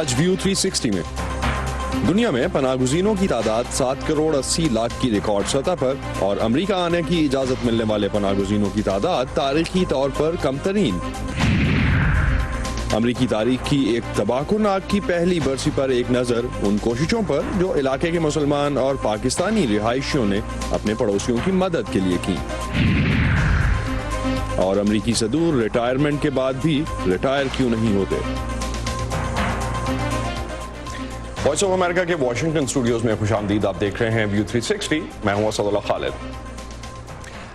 آج ویو 360 میں دنیا میں پناہ گزینوں کی تعداد 7 کروڑ 80 لاکھ کی ریکارڈ سطح پر اور امریکہ آنے کی اجازت ملنے والے پناہ گزینوں کی تعداد تاریخی طور پر کم ترین۔ امریکی تاریخ کی ایک تباہکن کی پہلی برسی پر ایک نظر ان کوششوں پر جو علاقے کے مسلمان اور پاکستانی رہائشیوں نے اپنے پڑوسیوں کی مدد کے لیے کی، اور امریکی صدور ریٹائرمنٹ کے بعد بھی ریٹائر کیوں نہیں ہوتے۔ وائس آف امریکہ کے واشنگٹن اسٹوڈیوز میں خوش آمدید، آپ دیکھ رہے ہیں ویو 360، میں ہوں اسد اللہ خالد۔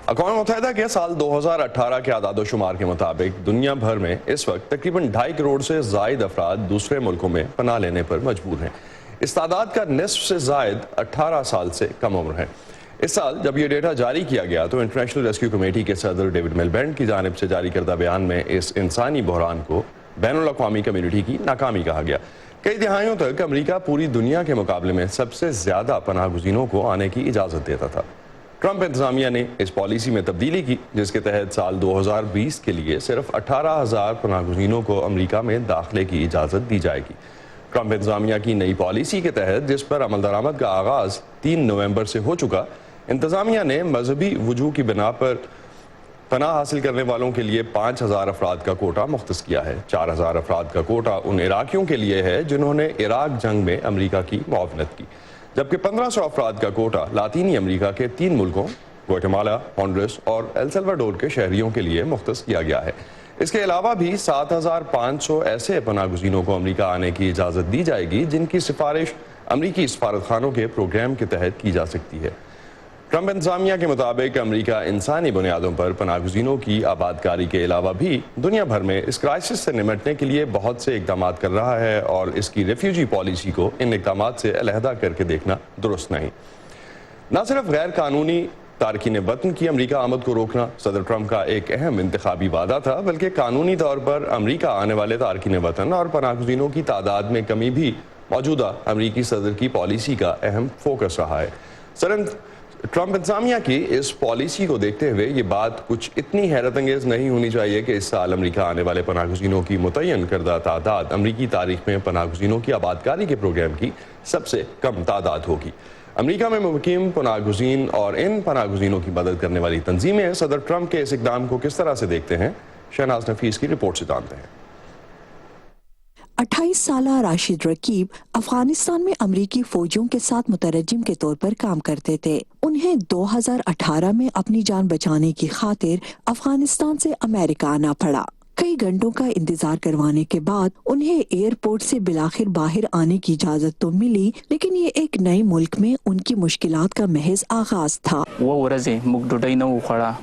اقوام متحدہ کے سال 2018 کے اعداد و شمار کے مطابق دنیا بھر میں اس وقت تقریباً 2.5 کروڑ سے زائد افراد دوسرے ملکوں میں پناہ لینے پر مجبور ہیں۔ اس تعداد کا نصف سے زائد 18 سال سے کم عمر ہیں۔ اس سال جب یہ ڈیٹا جاری کیا گیا تو انٹرنیشنل ریسکیو کمیٹی کے صدر ڈیوڈ ملبینڈ کی جانب سے جاری کردہ بیان میں اس انسانی بحران کو بین الاقوامی کمیونٹی کی ناکامی کہا گیا۔ کئی دہائیوں تک امریکہ پوری دنیا کے مقابلے میں سب سے زیادہ پناہ گزینوں کو آنے کی اجازت دیتا تھا۔ ٹرمپ انتظامیہ نے اس پالیسی میں تبدیلی کی جس کے تحت سال 2020 کے لیے صرف 18,000 پناہ گزینوں کو امریکہ میں داخلے کی اجازت دی جائے گی۔ ٹرمپ انتظامیہ کی نئی پالیسی کے تحت جس پر عمل درآمد کا آغاز 3 نومبر سے ہو چکا، انتظامیہ نے مذہبی وجوہ کی بنا پر پناہ حاصل کرنے والوں کے لیے 5,000 افراد کا کوٹا مختص کیا ہے۔ 4,000 افراد کا کوٹا ان عراقیوں کے لیے ہے جنہوں نے عراق جنگ میں امریکہ کی معاونت کی، جبکہ 1,500 افراد کا کوٹا لاطینی امریکہ کے 3 ملکوں گواٹیمالا، ہونڈرس اور ایل سلواڈور کے شہریوں کے لیے مختص کیا گیا ہے۔ اس کے علاوہ بھی 7,500 ایسے پناہ گزینوں کو امریکہ آنے کی اجازت دی جائے گی جن کی سفارش امریکی سفارت خانوں کے پروگرام کے تحت کی جا سکتی ہے۔ ٹرمپ انتظامیہ کے مطابق امریکہ انسانی بنیادوں پر پناہ گزینوں کی آبادکاری کے علاوہ بھی دنیا بھر میں اس کرائسس سے نمٹنے کے لیے بہت سے اقدامات کر رہا ہے، اور اس کی ریفیوجی پالیسی کو ان اقدامات سے علیحدہ کر کے دیکھنا درست نہیں۔ نہ صرف غیر قانونی تارکین وطن کی امریکہ آمد کو روکنا صدر ٹرمپ کا ایک اہم انتخابی وعدہ تھا، بلکہ قانونی طور پر امریکہ آنے والے تارکین وطن اور پناہ گزینوں کی تعداد میں کمی بھی موجودہ امریکی صدر کی پالیسی کا اہم فوکس رہا ہے۔ ٹرمپ انتظامیہ کی اس پالیسی کو دیکھتے ہوئے یہ بات کچھ اتنی حیرت انگیز نہیں ہونی چاہیے کہ اس سال امریکہ آنے والے پناہ گزینوں کی متعین کردہ تعداد امریکی تاریخ میں پناہ گزینوں کی آبادکاری کے پروگرام کی سب سے کم تعداد ہوگی۔ امریکہ میں مقیم پناہ گزین اور ان پناہ گزینوں کی مدد کرنے والی تنظیمیں صدر ٹرمپ کے اس اقدام کو کس طرح سے دیکھتے ہیں، شہناز نفیس کی رپورٹ سے جانتے ہیں۔ 28 سالہ راشد رقیب افغانستان میں امریکی فوجیوں کے ساتھ مترجم کے طور پر کام کرتے تھے۔ انہیں 2018 میں اپنی جان بچانے کی خاطر افغانستان سے امریکہ آنا پڑا۔ کئی گھنٹوں کا انتظار کروانے کے بعد انہیں ایئرپورٹ سے بالآخر باہر آنے کی اجازت تو ملی، لیکن یہ ایک نئے ملک میں ان کی مشکلات کا محض آغاز تھا۔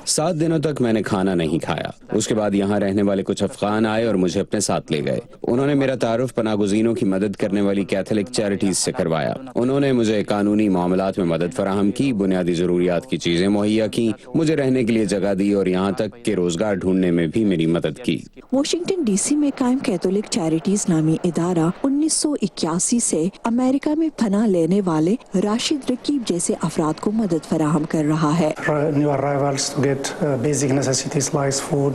7 دنوں تک میں نے کھانا نہیں کھایا۔ اس کے بعد یہاں رہنے والے کچھ افغان آئے اور مجھے اپنے ساتھ لے گئے۔ انہوں نے میرا تعارف پناہ گزینوں کی مدد کرنے والی کیتھولک چیریٹیز سے کروایا۔ انہوں نے مجھے قانونی معاملات میں مدد فراہم کی، بنیادی ضروریات کی چیزیں مہیا کی، مجھے رہنے کے لیے جگہ دی اور یہاں تک کہ روزگار ڈھونڈنے میں بھی میری مدد کی۔ واشنگٹن ڈی سی میں قائم کیتھولک چیریٹیز نامی ادارہ 1981 سے امریکہ میں پناہ لینے والے راشد رقیب جیسے افراد کو مدد فراہم کر رہا ہے۔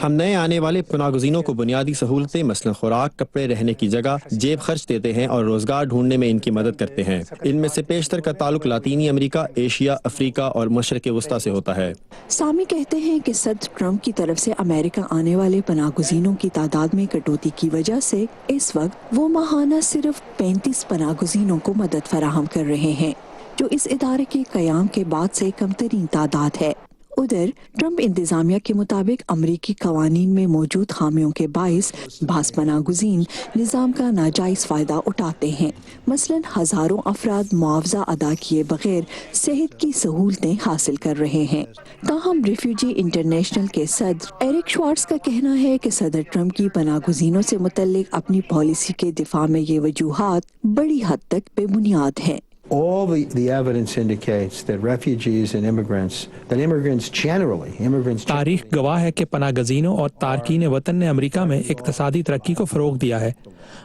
ہم نئے آنے والے پناہ گزینوں کو بنیادی سہولتیں مثلا خوراک، کپڑے، رہنے کی جگہ، جیب خرچ دیتے ہیں اور روزگار ڈھونڈنے میں ان کی مدد کرتے ہیں۔ ان میں سے بیشتر کا تعلق لاطینی امریکہ، ایشیا، افریقہ اور مشرق وسطیٰ سے ہوتا ہے۔ سامی کہتے ہیں کہ صدر ٹرمپ کی طرف سے امریکہ آنے والے پناہ گزینوں کی تعداد میں کٹوتی کی وجہ سے اس وقت وہ ماہانہ صرف 35 پناہ گزینوں کو مدد فراہم کر رہے ہیں، جو اس ادارے کے قیام کے بعد سے کم ترین تعداد ہے۔ ادھر ٹرمپ انتظامیہ کے مطابق امریکی قوانین میں موجود خامیوں کے باعث بعض پناہ گزین نظام کا ناجائز فائدہ اٹھاتے ہیں۔ مثلا ہزاروں افراد معاوضہ ادا کیے بغیر صحت کی سہولتیں حاصل کر رہے ہیں۔ تاہم ریفیوجی انٹرنیشنل کے صدر ایرک شوارٹز کا کہنا ہے کہ صدر ٹرمپ کی پناہ گزینوں سے متعلق اپنی پالیسی کے دفاع میں یہ وجوہات بڑی حد تک بے بنیاد ہیں۔ All the evidence indicates that refugees and immigrants generally تاریخ گواہ ہے کہ پناہ گزینوں اور تارکین وطن نے امریکہ میں اقتصادی ترقی کو فروغ دیا ہے،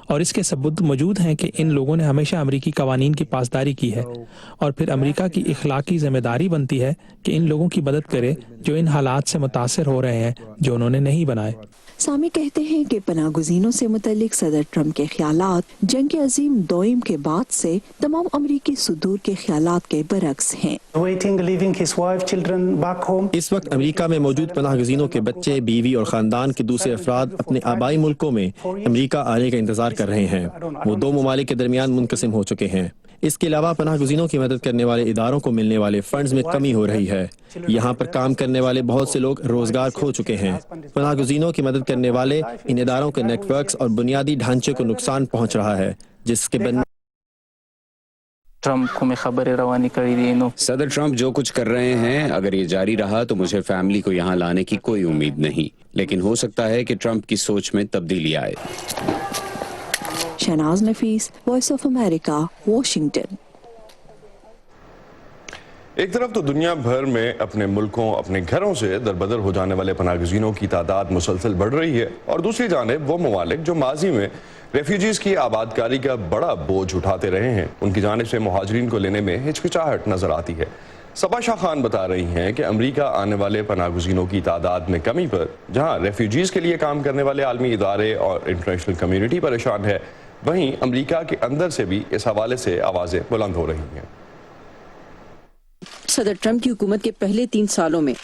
اور اس کے ثبوت موجود ہیں کہ ان لوگوں نے ہمیشہ امریکی قوانین کی پاسداری کی ہے، اور پھر امریکہ کی اخلاقی ذمہ داری بنتی ہے کہ ان لوگوں کی مدد کرے جو ان حالات سے متاثر ہو رہے ہیں جو انہوں نے نہیں بنائے۔ सामी कहते हैं कि पनाह गुज़ीनों से मुतल्लिक सदर ट्रंप के ख्यालात जंग अजीम दोइम के बाद से तमाम अमरीकी सुदूर के ख्यालात के बरक्स हैं। Waiting, leaving his wife, children back home. इस वक्त अमेरिका में मौजूद पनाह गजीनों के बच्चे, बीवी और खानदान के दूसरे अफराद अपने आबाई मुल्कों में अमेरिका आने का इंतजार कर रहे हैं। वो दो ममालिक के दरमियान मुनकसिम हो चुके हैं। इसके अलावा पनाह गुज़ीनों की मदद करने वाले इदारों को मिलने वाले फंड्स में कमी हो रही है। यहाँ पर काम करने वाले बहुत से लोग रोजगार खो चुके हैं। पनाह गुज़ीनों की मदद करने वाले इन इदारों के नेटवर्क्स और बुनियादी ढांचे को नुकसान पहुँच रहा है, जिसके बनने सदर ट्रंप जो कुछ कर रहे हैं, अगर ये जारी रहा तो मुझे फैमिली को यहाँ लाने की कोई उम्मीद नहीं, लेकिन हो सकता है कि ट्रंप की सोच में तब्दीली आए। शहनाज नफीस, वॉइस ऑफ अमेरिका, वाशिंगटन। एक तरफ तो दुनिया भर में अपने मुल्कों, अपने घरों से दरबदर हो जाने वाले पनाहगज़ीनों की तादाद मुसलसल बढ़ रही है, और दूसरी जानिब वो ममालिक जो माजी में रेफ्यूजीज की आबादकारी का बड़ा बोझ उठाते रहे हैं, उनकी जानिब से मुहाजिरीन को लेने में हिचकिचाहट नजर आती है। सबा शाह खान बता रही हैं कि अमरीका आने वाले पनाहगज़ीनों की तादाद में कमी पर जहां रेफ्यूजीज के लिए काम करने वाले आलमी इदारे और इंटरनेशनल कम्युनिटी परेशान है, वहीं अमरीका के अंदर से भी इस हवाले से आवाजें बुलंद हो रही हैं। सदर ट्रंप की हुकूमत के पहले 3 सालों में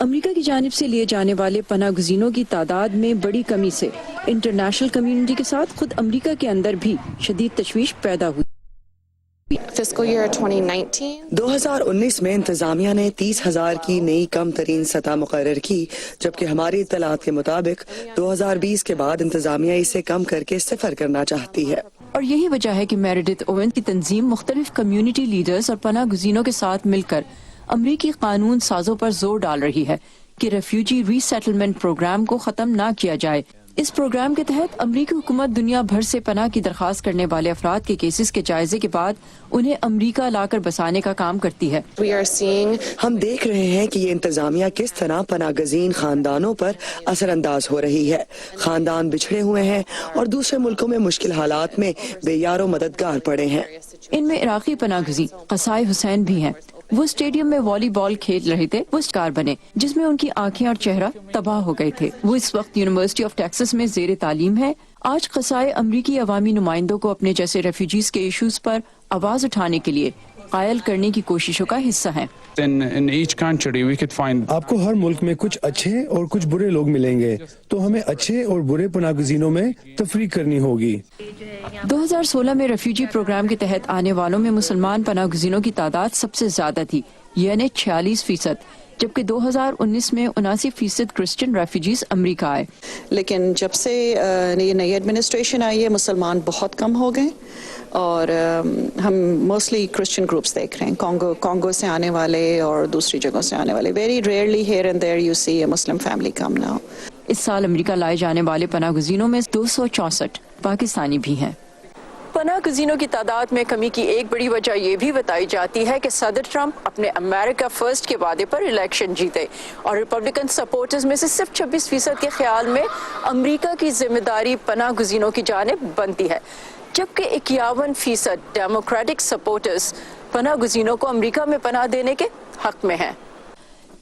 अमेरिका की जानिब से लिए जाने वाले पनाह गुज़ीनों की तादाद में बड़ी कमी से इंटरनेशनल कम्युनिटी के साथ खुद अमेरिका के अंदर भी शदीद तशवीश पैदा हुई। Fiscal year 2019 में इंतजामिया ने 30,000 की नई कम तरीन सतह मुकर्रर की, जबकि हमारी इत्तलात के मुताबिक 2020 के बाद इंतजामिया इसे कम करके 0 करना चाहती है। और यही वजह है कि मेरेडिथ ओवन की तंजीम मुख्तलिफ कम्युनिटी लीडर्स और पनाह गुज़ीनों के साथ मिलकर अमरीकी कानून साजों पर जोर डाल रही है कि रेफ्यूजी रीसेटलमेंट प्रोग्राम को खत्म ना किया जाए। इस प्रोग्राम के तहत अमरीकी हुकूमत दुनिया भर से पनाह की दरख्वास्त करने वाले अफराद के केसेस के जायजे के बाद उन्हें अमरीका लाकर बसाने का काम करती है। हम देख रहे हैं कि ये इंतजामिया किस तरह पनाहगज़ीन खानदानों पर असरअंदाज हो रही है। खानदान बिछड़े हुए हैं और दूसरे मुल्कों में मुश्किल हालात में बेयारो मददगार पड़े हैं। इनमें इराकी पनाहगज़ीन क़साई हुसैन भी हैं। वो स्टेडियम में वॉलीबॉल खेल रहे थे, वो शिकार बने जिसमें उनकी आंखें और चेहरा तबाह हो गए थे। वो इस वक्त यूनिवर्सिटी ऑफ टेक्सास में जेर तालीम है। आज क़साई अमरीकी अवामी नुमाइंदों को अपने जैसे रेफ्यूजीज के इशूज पर आवाज उठाने के लिए कायल करने की कोशिशों का हिस्सा है। आपको हर मुल्क में कुछ अच्छे और कुछ बुरे लोग मिलेंगे, तो हमें अच्छे और बुरे पनाहगज़ीनों में तफरीक करनी होगी। 2016 में रेफ्यूजी प्रोग्राम के तहत आने वालों में मुसलमान पनाहगज़ीनों की तादाद सबसे ज्यादा थी, यानी 46%, जबकि 2019 में 79% क्रिश्चियन रेफ्यूजीज अमेरिका आए। लेकिन जब से ये नई एडमिनिस्ट्रेशन आई है, मुसलमान बहुत कम हो गए और हम मोस्टली क्रिश्चियन ग्रुप्स देख रहे हैं, कॉन्गो से आने वाले और दूसरी जगहों से आने वाले। Very rarely here and there you see a Muslim family come now. इस साल अमेरिका लाए जाने वाले पनाहगज़ीनों में 264 पाकिस्तानी भी हैं। पनाहगज़ीनों की तादाद में कमी की एक बड़ी वजह ये भी बताई जाती है कि सदर ट्रंप अपने अमेरिका फर्स्ट के वादे पर इलेक्शन जीते और रिपब्लिकन सपोर्टर्स में से सिर्फ 26% के ख्याल में अमेरिका की जिम्मेदारी पनाहगज़ीनों की जानिब बनती है, जबकि 51% डेमोक्रेटिक सपोर्टर्स पनाहगज़ीनों को अमेरिका में पनाह देने के हक में हैं।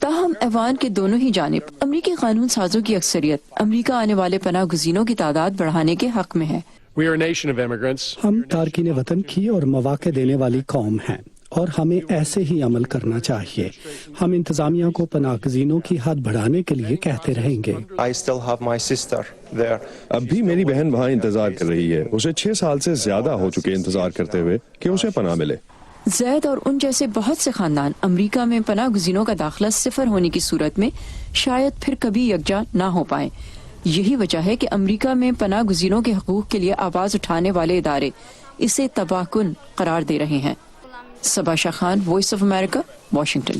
ताहम ऐवान के दोनों ही जानिब अमरीकी कानून साजों की अक्सरियत अमेरिका आने वाले पनाहगज़ीनों की तादाद बढ़ाने के हक में है। हम तारकीन वतन की और मौक़े देने वाली कौम हैं और हमें ऐसे ही अमल करना चाहिए। हम इंतजामिया को पनाहगज़ीनों की हद बढ़ाने के लिए कहते रहेंगे। अब भी मेरी बहन वहाँ इंतजार कर रही है। उसे 6 साल से ज्यादा हो चुके इंतजार करते हुए कि उसे पनाह मिले। जैद और उन जैसे बहुत से खानदान अमेरिका में पनाहगज़ीनों का दाखिला 0 होने की सूरत में शायद फिर कभी यकजा ना हो पाए। यही वजह है कि अमेरिका में पनाहगज़ीनों के हकूक के लिए आवाज उठाने वाले इदारे इसे तबाहकुन करार दे रहे हैं। Saba Shah Khan, voice of America, Washington.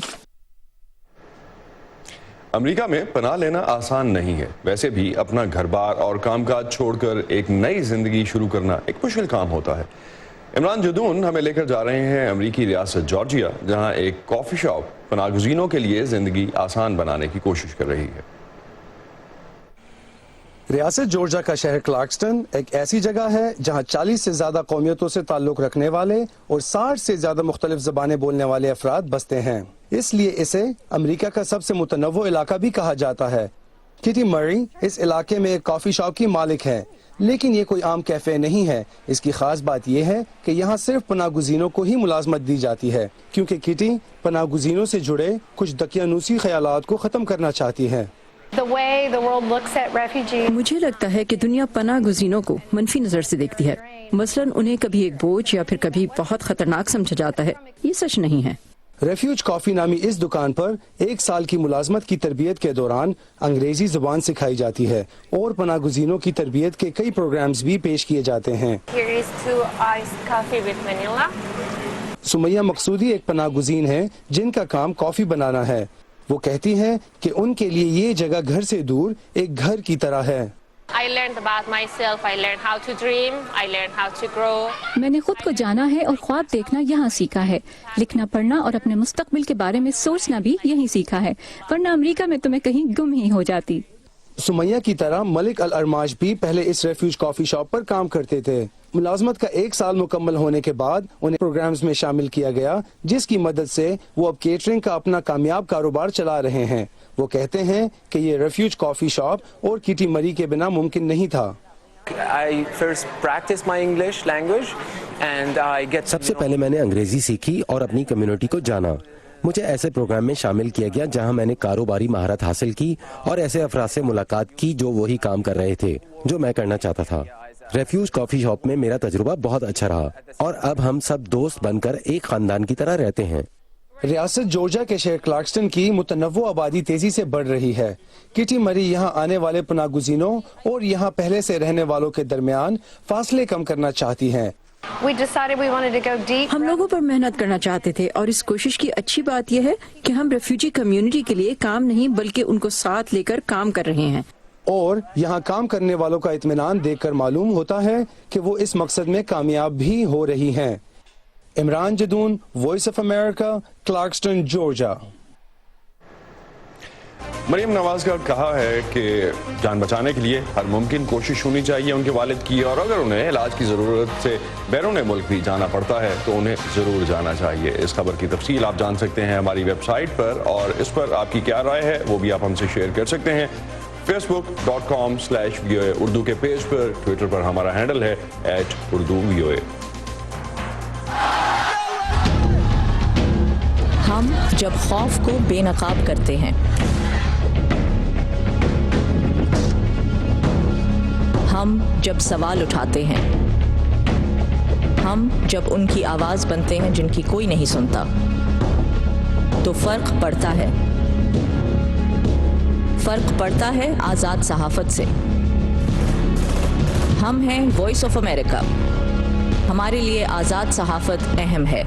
America में पनाह लेना आसान नहीं है। वैसे भी अपना घर बार और कामकाज छोड़कर एक नई जिंदगी शुरू करना एक मुश्किल काम होता है। इमरान जदून हमें लेकर जा रहे हैं अमेरिकी रियासत जॉर्जिया, जहां एक कॉफी शॉप पनाहगज़ीनों के लिए जिंदगी आसान बनाने की कोशिश कर रही है। रियासत जॉर्जिया का शहर क्लार्कस्टन एक ऐसी जगह है जहां 40 से ज्यादा कौमियतों से ताल्लुक रखने वाले और 60 से ज्यादा मुख्तलिफ ज़बानें बोलने वाले अफराद बसते हैं। इसलिए इसे अमेरिका का सबसे मुतनव्वो इलाका भी कहा जाता है। کیٹی مری اس علاقے میں ایک کافی شاپ کی مالک ہے، لیکن یہ کوئی عام کیفے نہیں ہے۔ اس کی خاص بات یہ ہے کہ یہاں صرف پناہ گزینوں کو ہی ملازمت دی جاتی ہے، کیونکہ کیٹی پناہ گزینوں سے جڑے کچھ دقیانوسی خیالات کو ختم کرنا چاہتی ہے۔ مجھے لگتا ہے کہ دنیا پناہ گزینوں کو منفی نظر سے دیکھتی ہے، مثلاً انہیں کبھی ایک بوجھ یا پھر کبھی بہت خطرناک سمجھا جاتا ہے۔ یہ سچ نہیں ہے۔ ریفیوج کافی نامی اس دکان پر 1 سال کی ملازمت کی تربیت کے دوران انگریزی زبان سکھائی جاتی ہے اور پناہ گزینوں کی تربیت کے کئی پروگرامز بھی پیش کیے جاتے ہیں۔ سمیہ مقصودی ایک پناہ گزین ہے جن کا کام کافی بنانا ہے۔ وہ کہتی ہیں کہ ان کے لیے یہ جگہ گھر سے دور ایک گھر کی طرح ہے۔ میں نے خود کو جانا ہے اور خواب دیکھنا یہاں سیکھا ہے۔ لکھنا پڑھنا اور اپنے مستقبل کے بارے میں سوچنا بھی یہیں سیکھا ہے، ورنہ امریکہ میں تو میں کہیں گم ہی ہو جاتی۔ سمیہ کی طرح ملک الارماج بھی پہلے اس ریفیوج کافی شاپ پر کام کرتے تھے۔ ملازمت کا 1 سال مکمل ہونے کے بعد انہیں پروگرامز میں شامل کیا گیا، جس کی مدد سے وہ اب کیٹرنگ کا اپنا کامیاب کاروبار چلا رہے ہیں۔ وہ کہتے ہیں کہ یہ ریفیوج کافی شاپ اور کیٹی مری کے بنا ممکن نہیں تھا۔ سب سے پہلے میں نے انگریزی سیکھی اور اپنی کمیونٹی کو جانا۔ مجھے ایسے پروگرام میں شامل کیا گیا جہاں میں نے کاروباری مہارت حاصل کی اور ایسے افراد سے ملاقات کی جو وہی کام کر رہے تھے جو میں کرنا چاہتا تھا۔ ریفیوج کافی شاپ میں میرا تجربہ بہت اچھا رہا اور اب ہم سب دوست بن کر ایک خاندان کی طرح رہتے ہیں۔ ریاست جورجیا کے شہر کلارکسٹن کی متنوع آبادی تیزی سے بڑھ رہی ہے۔ کیٹی مری یہاں آنے والے پناہ گزینوں اور یہاں پہلے سے رہنے والوں کے درمیان فاصلے کم کرنا چاہتی ہیں۔ ہم لوگوں پر محنت کرنا چاہتے تھے اور اس کوشش کی اچھی بات یہ ہے کہ ہم ریفیوجی کمیونٹی کے لیے کام نہیں بلکہ ان کو ساتھ لے کر کام کر رہے ہیں۔ اور یہاں کام کرنے والوں کا اطمینان دیکھ کر معلوم ہوتا ہے کہ وہ اس مقصد میں کامیاب بھی ہو رہی ہیں۔ Imran Jadoon, voice of America, Clarkston, Georgia. Maryam Nawaz کا کہا ہے کہ جان بچانے کے لیے ہر ممکن کوشش ہونی چاہیے ان کے والد کی، اور اگر انہیں علاج کی ضرورت سے بیرون ملک بھی جانا پڑتا ہے تو انہیں ضرور جانا چاہیے۔ اس خبر کی تفصیل آپ جان سکتے ہیں ہماری ویب سائٹ پر، اور اس پر آپ کی کیا رائے ہے وہ بھی آپ ہم سے شیئر کر سکتے ہیں facebook.com/VOA اردو کے پیج پر۔ ٹویٹر پر ہمارا ہینڈل ہے @UrduVOA۔ ہم جب خوف کو بے نقاب کرتے ہیں، ہم جب سوال اٹھاتے ہیں، ہم جب ان کی آواز بنتے ہیں جن کی کوئی نہیں سنتا، تو فرق پڑتا ہے۔ فرق پڑتا ہے آزاد صحافت سے۔ ہم ہیں وائس آف امریکہ، ہمارے لیے آزاد صحافت اہم ہے۔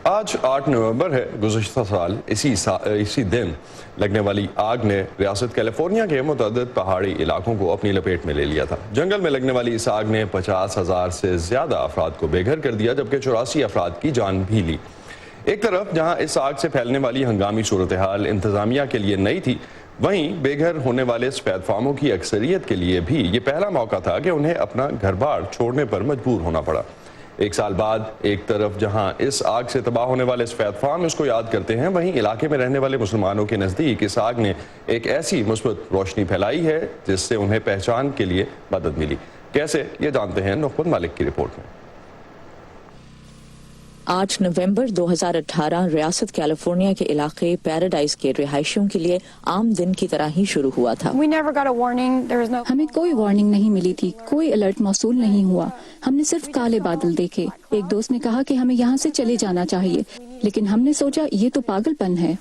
آج 8 نومبر ہے۔ گزشتہ سال اسی دن لگنے والی آگ نے ریاست کیلیفورنیا کے متعدد پہاڑی علاقوں کو اپنی لپیٹ میں لے لیا تھا۔ جنگل میں لگنے والی اس آگ نے 50,000 سے زیادہ افراد کو بے گھر کر دیا، جبکہ 84 افراد کی جان بھی لی۔ ایک طرف جہاں اس آگ سے پھیلنے والی ہنگامی صورتحال انتظامیہ کے لیے نئی تھی، وہیں بے گھر ہونے والے سفید فاموں کی اکثریت کے لیے بھی یہ پہلا موقع تھا کہ انہیں اپنا گھر بار چھوڑنے پر مجبور ہونا پڑا۔ 1 سال بعد ایک طرف جہاں اس آگ سے تباہ ہونے والے سفید فام اس کو یاد کرتے ہیں، وہیں علاقے میں رہنے والے مسلمانوں کے نزدیک اس آگ نے ایک ایسی مثبت روشنی پھیلائی ہے جس سے انہیں پہچان کے لیے مدد ملی۔ کیسے، یہ جانتے ہیں نخبت مالک کی رپورٹ میں۔ 8 نومبر 2018 ریاست کیلیفورنیا کے علاقے پیراڈائز کے رہائشیوں کے لیے عام دن کی طرح ہی شروع ہوا تھا۔ ہمیں کوئی وارننگ نہیں ملی تھی، کوئی الرٹ موصول نہیں ہوا۔ ہم نے صرف کالے بادل دیکھے۔ ایک دوست نے کہا کہ ہمیں یہاں سے چلے جانا چاہیے، لیکن ہم نے سوچا یہ تو پاگل پن ہے۔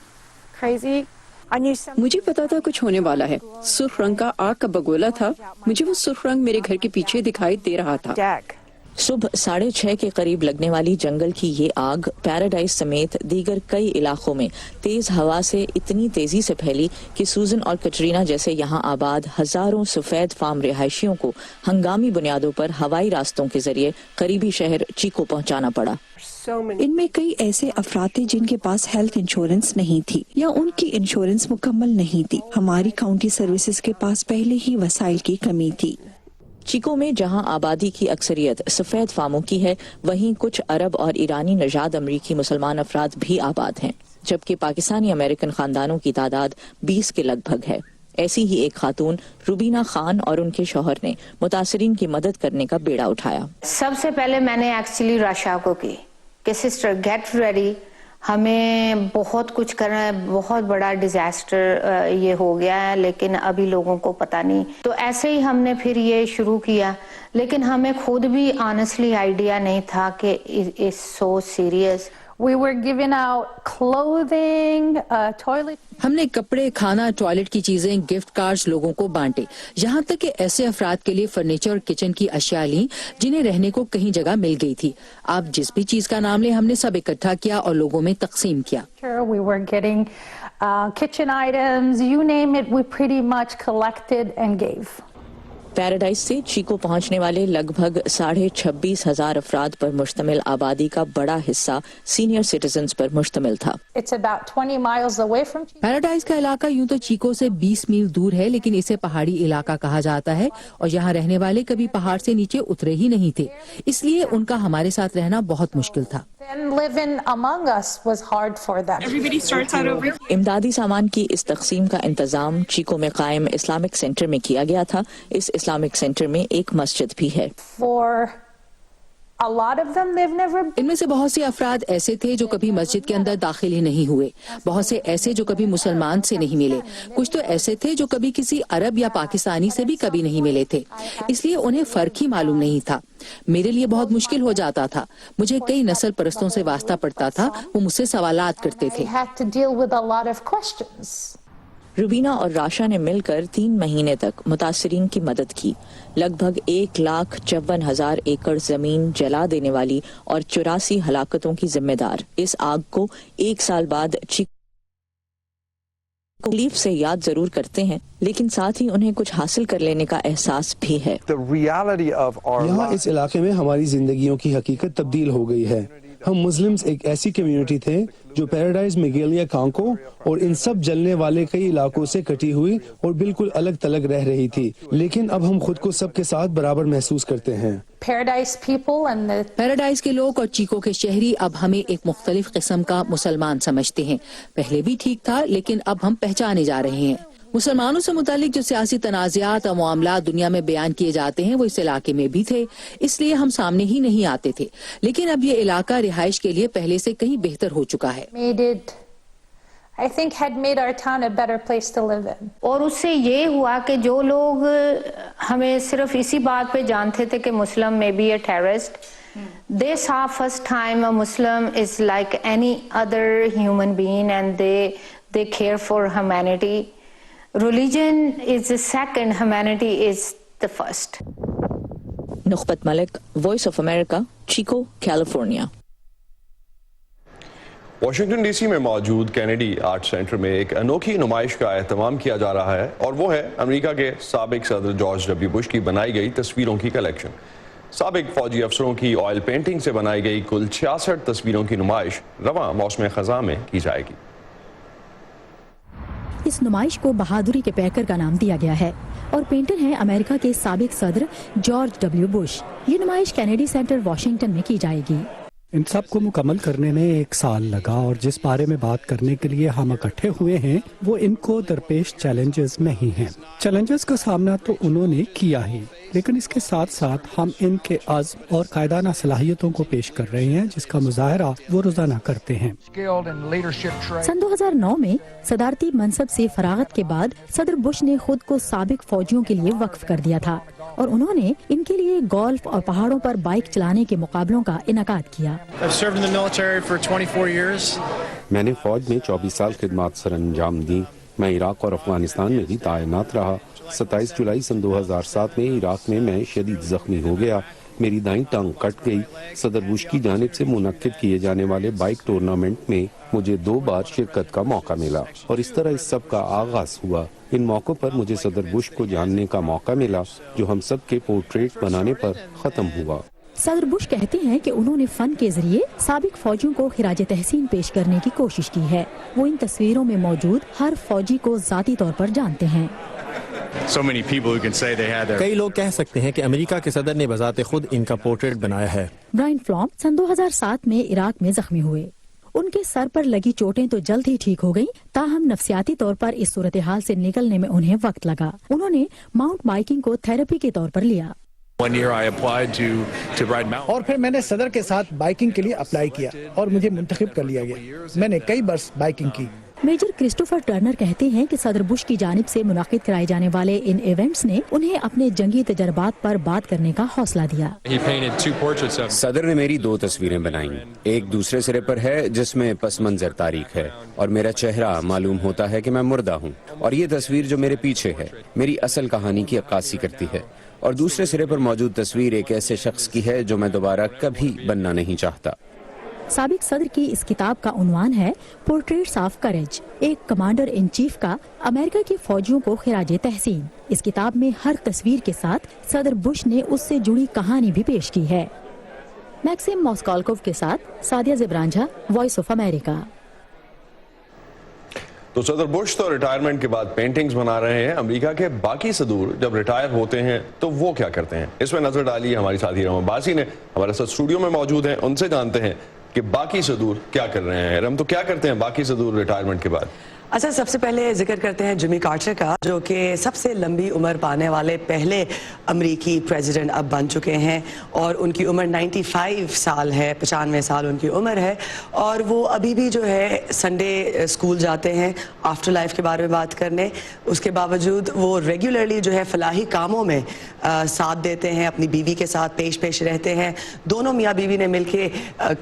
مجھے پتا تھا کچھ ہونے والا ہے۔ سرخ رنگ کا آگ کا بگولا تھا، مجھے وہ سرخ رنگ میرے گھر کے پیچھے دکھائی دے رہا تھا۔ صبح 6:30 کے قریب لگنے والی جنگل کی یہ آگ پیراڈائز سمیت دیگر کئی علاقوں میں تیز ہوا سے اتنی تیزی سے پھیلی کہ سوزن اور کٹرینا جیسے یہاں آباد ہزاروں سفید فام رہائشیوں کو ہنگامی بنیادوں پر ہوائی راستوں کے ذریعے قریبی شہر چیکو پہنچانا پڑا۔ ان میں کئی ایسے افراد تھے جن کے پاس ہیلتھ انشورنس نہیں تھی یا ان کی انشورنس مکمل نہیں تھی۔ ہماری کاؤنٹی سروسز کے پاس پہلے ہی وسائل کی کمی تھی۔ چیکو میں جہاں آبادی کی اکثریت سفید فاموں کی ہے، وہیں کچھ عرب اور ایرانی نژاد امریکی مسلمان افراد بھی آباد ہیں۔ जबकि पाकिस्तानी अमेरिकन खानदानों की तादाद 20 के लगभग है। ऐसी ही एक खातून रुबीना खान और उनके शौहर ने मुतासरीन की मदद करने का बेड़ा उठाया। सबसे पहले मैंने एक्चुअली राशा को की कि सिस्टर गेट रेडी, हमें बहुत कुछ करना है, बहुत बड़ा डिजास्टर ये हो गया है, लेकिन अभी लोगों को पता नहीं। तो ऐसे ही हमने फिर ये शुरू किया, लेकिन हमें खुद भी ऑनेस्टली आइडिया नहीं था कि it's so serious. We were giving out clothing, toilet. हमने कपड़े, खाना, टॉयलेट की चीजें, गिफ्ट कार्ड्स लोगों को बांटे। यहाँ तक कि ऐसे अफराद के लिए फर्नीचर और किचन की अशिया ली जिन्हें रहने को कहीं जगह मिल गई थी। आप जिस भी चीज का नाम ले, हमने सब इकट्ठा किया और लोगों में तकसीम किया। We were getting kitchen items, you name it, we pretty much collected and gave. Paradise से चीको पहुंचने वाले लगभग 26,500 अफराद पर मुश्तमिल आबादी का बड़ा हिस्सा सीनियर सिटीजन्स पर मुश्तमिल था। It's about 20 miles away from Chico. Paradise का इलाका यूं तो चीको से 20 मील दूर है, लेकिन इसे पहाड़ी इलाका कहा जाता है और यहाँ रहने वाले कभी पहाड़ से नीचे उतरे ही नहीं थे, इसलिए उनका हमारे साथ रहना बहुत मुश्किल था। And living among us was hard for them. Everybody starts out over. इमदादी सामान की इस तकसीम का इंतजाम चीको में कायम इस्लामिक सेंटर में किया गया था। इस इस्लामिक सेंटर में एक मस्जिद भी है। For a lot of them, they've never. इनमें से बहुत से अफराद ऐसे थे जो कभी मस्जिद के अंदर दाखिल ही नहीं हुए, बहुत से ऐसे जो कभी मुसलमान से नहीं मिले, कुछ तो ऐसे थे जो कभी किसी अरब या पाकिस्तानी से भी कभी नहीं मिले थे, इसलिए उन्हें फर्क ही मालूम नहीं था। मेरे लिए बहुत मुश्किल हो जाता था, मुझे कई नस्ल परस्तों से वास्ता पड़ता था, वो मुझसे सवालात करते थे। I had to deal with a lot of questions. Rubina और राशा ने मिलकर 3 महीने तक मुतासरीन की मदद की। लगभग 1,54,000 एकड़ जमीन जला देने वाली और 84 हलाकतों की जिम्मेदार इस आग को 1 साल बाद तकलीफ से याद जरूर करते हैं, लेकिन साथ ही उन्हें कुछ हासिल कर लेने का एहसास भी है। यहाँ इस इलाके में हमारी जिंदगियों की हकीकत तब्दील हो गई है। हम मुस्लिम्स एक ऐसी कम्युनिटी थे जो पैराडाइज, मेगेलिया, कांको और इन सब जलने वाले कई इलाकों से कटी हुई और बिल्कुल अलग थलग रह रही थी, लेकिन अब हम खुद को सबके साथ बराबर महसूस करते हैं। पैराडाइज के लोग और चीको के शहरी अब हमें एक मुख्तलिफ किस्म का मुसलमान समझते हैं। पहले भी ठीक था, लेकिन अब हम पहचाने जा रहे हैं। मुसलमानों से मुतालिक जो सियासी तनाज़ात और मामला दुनिया में बयान किए जाते हैं वो इस इलाके में भी थे, इसलिए हम सामने ही नहीं आते थे, लेकिन अब ये इलाका रिहाइश के लिए पहले से कहीं बेहतर हो चुका है। I think had made our town a better place to live in. और उससे ये हुआ कि जो लोग हमें सिर्फ इसी बात पे जानते थे कि मुस्लिम में B a terrorist, they saw first time a Muslim is like any other human being and they care for humanity. Religion is the second, humanity is the first. Nukhbat Malik, voice of America, Chico, California. Washington DC में मौजूद Kennedy art centre में एक अनोखी नुमाइश का एहतमाम किया जा रहा है और वो है अमेरिका के साबिक सदर जॉर्ज डब्ल्यू बुश की बनाई गई तस्वीरों की कलेक्शन। साबिक फौजी अफसरों की ऑयल पेंटिंग से बनाई गई कुल 66 तस्वीरों की नुमाइश रवां मौसम खज़ां में की जाएगी। इस नुमाइश को बहादुरी के पैकर का नाम दिया गया है और पेंटर हैं अमेरिका के साबिक सदर जॉर्ज डब्ल्यू बुश। ये नुमाइश कैनेडी सेंटर वाशिंगटन में की जाएगी। इन सब को मुकम्मल करने में 1 साल लगा और जिस बारे में बात करने के लिए हम इकट्ठे हुए हैं वो इनको दरपेश चैलेंजेस नहीं हैं। चैलेंजेस का सामना तो उन्होंने किया ही, लेकिन इसके साथ साथ हम इनके अज़्म और कायदाना सलाहियतों को पेश कर रहे हैं जिसका मुजाहरा वो रोजाना करते हैं। सन 2009 में सदारती मनसब से फरागत के बाद सदर बुश ने खुद को साबिक फौजियों के लिए वक्फ कर दिया था और उन्होंने इनके लिए गोल्फ और पहाड़ों पर बाइक चलाने के मुकाबलों का इनकाद किया। मैंने फौज में 24 साल खिदमत सर अंजाम दी। मैं इराक और अफगानिस्तान में भी तैनात रहा। 27 जुलाई सन 2007 में इराक में मैं शदीद जख्मी हो गया। मेरी दाईं टांग कट गई। सदर बुश की जानिब से मुनक्किद किए जाने वाले बाइक टूर्नामेंट में मुझे 2 बार शिरकत का मौका मिला और इस तरह इस सब का आगाज हुआ। इन मौकों पर मुझे सदर बुश को जानने का मौका मिला जो हम सब के पोर्ट्रेट बनाने पर खत्म हुआ। सदर बुश कहते हैं कि उन्होंने फन के जरिए साबिक फौजियों को खिराज तहसीन पेश करने की कोशिश की है। वो इन तस्वीरों में मौजूद हर फौजी को जाती तौर पर जानते हैं। कई लोग कह सकते हैं कि अमेरिका के सदर ने बजाते खुद इनका पोर्ट्रेट बनाया है। ब्रायन फ्लॉम सन 2007 में इराक में जख्मी हुए। उनके सर पर लगी चोटें तो जल्द ही ठीक हो गईं, ताहम नफसियाती तौर पर इस सूरत हाल से निकलने में उन्हें वक्त लगा। उन्होंने माउंट बाइकिंग को थेरेपी के तौर पर लिया। और फिर मैंने सदर के साथ बाइकिंग के लिए अप्लाई किया और मुझे मुंतखब कर लिया गया। मैंने कई बरस बाइकिंग की। मेजर क्रिस्टोफर टर्नर कहते हैं कि सदर बुश की जानिब से मुनाकिद कराए जाने वाले इन इवेंट्स ने उन्हें अपने जंगी तजर्बात पर बात करने का हौसला दिया। सदर ने मेरी 2 तस्वीरें बनाई, एक दूसरे सिरे पर है जिसमें पस मंजर तारीख है और मेरा चेहरा मालूम होता है कि मैं मुर्दा हूँ, और ये तस्वीर जो मेरे पीछे है मेरी असल कहानी की अक्कासी करती है, और दूसरे सिरे पर मौजूद तस्वीर एक ऐसे शख्स की है जो मैं दोबारा कभी बनना नहीं चाहता। साबिक सदर की इस किताब का उन्वान है पोर्ट्रेट्स ऑफ करेज, एक कमांडर इन चीफ का अमेरिका के फौजियों को खिराजे तहसीन। इस किताब में हर तस्वीर के साथ सदर बुश ने उससे जुड़ी कहानी भी पेश की है। मैक्सिम मॉस्कोल्कोव के साथ सादिया ज़िब्रांझा, वॉइस ऑफ अमेरिका। तो सदर बुश तो रिटायरमेंट के बाद पेंटिंग्स बना रहे हैं। अमेरिका के बाकी सदूर जब रिटायर होते हैं तो वो क्या करते हैं, इसमें नजर डाली हमारी साथी रम अब्बासी ने। हमारे साथ स्टूडियो में मौजूद हैं, उनसे जानते हैं कि बाकी सदूर क्या कर रहे हैं। रम, तो क्या करते हैं बाकी सदूर रिटायरमेंट के बाद? अच्छा, सबसे पहले जिक्र करते हैं जिमी कार्टर का, जो कि सबसे लंबी उम्र पाने वाले पहले अमरीकी प्रेसिडेंट अब बन चुके हैं और उनकी उम्र 95 साल है, 95 साल उनकी उम्र है। और वो अभी भी जो है संडे स्कूल जाते हैं आफ्टर लाइफ के बारे में बात करने। उसके बावजूद वो रेगुलरली जो है फलाही कामों में साथ देते हैं, अपनी बीवी के साथ पेश रहते हैं। दोनों मियाँ बीवी ने मिलके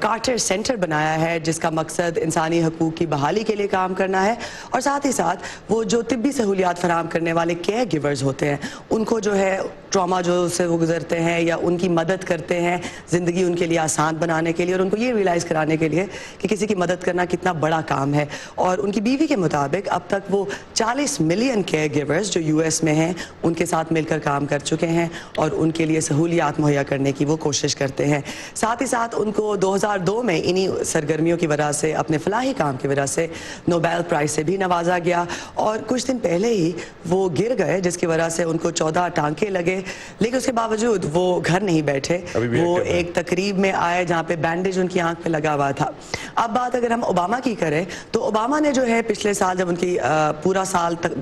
कार्टर सेंटर बनाया है जिसका मकसद इंसानी हकूक़ की बहाली के लिए काम करना है, और साथ ही साथ वो जो तिब्बी सहूलियात फराहम करने वाले केयर गिवर्स होते हैं उनको जो है ट्रॉमा जो से वो गुजरते हैं या उनकी मदद करते हैं ज़िंदगी उनके लिए आसान बनाने के लिए और उनको ये रियलाइज़ कराने के लिए कि किसी की मदद करना कितना बड़ा काम है। और उनकी बीवी के मुताबिक अब तक वो 40 मिलियन केयर गिवर्स जो US में हैं उनके साथ मिलकर काम कर चुके हैं और उनके लिए सहूलियात मुहैया करने की वो कोशिश करते हैं। साथ ही साथ उनको 2002 में इन्हीं सरगर्मियों की वजह से, अपने फलाही काम की वजह से नोबेल प्राइज़ से भी नवाजा गया, और कुछ दिन पहले ही वो गिर गए जिसकी वजह से उनको 14 टांके लगे, लेकिन उसके बावजूद वो घर नहीं बैठे। वो एक तकरीब में आए जहाँ पे बैंडेज उनकी आंख पे लगा हुआ था। अब बात अगर हम ओबामा की करें तो ओबामा ने जो है पिछले साल जब उनकी पूरा साल तक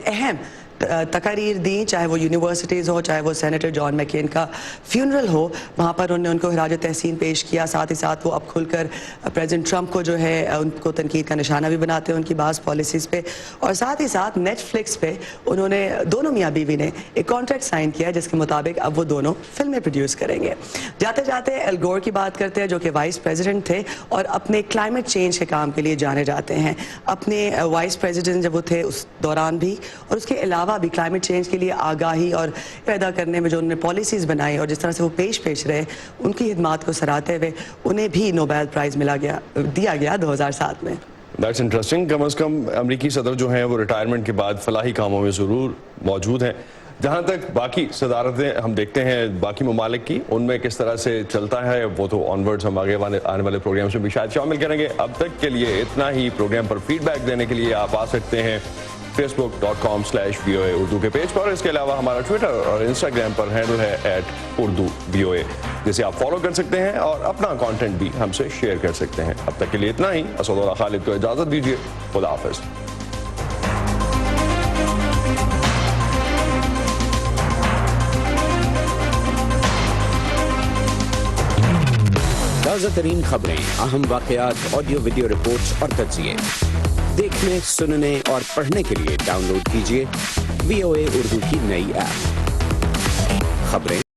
अहम तकारीर दी, चाहे वो यूनिवर्सिटीज़ हो, चाहे वो सेनेटर जॉन मैकेन का फ्यूनरल हो, वहाँ पर उन्होंने उनको खिराज तहसीन पेश किया। साथ ही साथ वो अब खुलकर प्रेसिडेंट ट्रंप को जो है उनको तनकीद का निशाना भी बनाते हैं उनकी बाज़ पॉलिसीज़ पे। और साथ ही साथ नेटफ्लिक्स पे उन्होंने, दोनों मियाँ बीवी ने एक कॉन्ट्रैक्ट साइन किया जिसके मुताबिक अब वो दोनों फिल्में प्रोड्यूस करेंगे। जाते जाते एल गोर की बात करते हैं जो कि वाइस प्रेसिडेंट थे और अपने क्लाइमेट चेंज के काम के लिए जाने जाते हैं। अपने वाइस प्रेसिडेंट जब वो थे उस दौरान भी, और उसके अलावा भी क्लाइमेट चेंज के लिए आगाही और पैदा करने में जो उन्होंने पॉलिसीज़ बनाई और जिस तरह से वो पेश रहे, उनकी खिदमात को सराहते हुए उन्हें भी नोबेल प्राइज़ दिया गया 2007 में। That's interesting. कम अज़ कम अमरीकी सदर जो हैं वो रिटायरमेंट के बाद फलाही कामों में ज़रूर मौजूद हैं। जहाँ तक बाकी सदारतें हम देखते हैं बाकी ममालिक की, उनमें किस तरह से चलता है वो तो ऑनवर्ड्स हम आगे आने वाले प्रोग्राम्स में भी शायद शामिल करेंगे। अब तक के लिए इतना ही। प्रोग्राम पर फीडबैक देने के लिए आप आ सकते हैं facebook.com/VOA उर्दू के पेज पर। इसके अलावा हमारा ट्विटर और इंस्टाग्राम पर हैंडल है @urduvoa, जिसे आप फॉलो कर सकते हैं और अपना कंटेंट भी हमसे शेयर कर सकते हैं। अब तक के लिए इतना ही। असदुल्लाह खालिद को इजाजत दीजिए। खुदा हाफिज। ताज़ा तरीन खबरें, अहम वाक़यात, ऑडियो वीडियो रिपोर्ट्स और तज्ज़िये देखने, सुनने और पढ़ने के लिए डाउनलोड कीजिए VOA उर्दू की नई ऐप। खबरें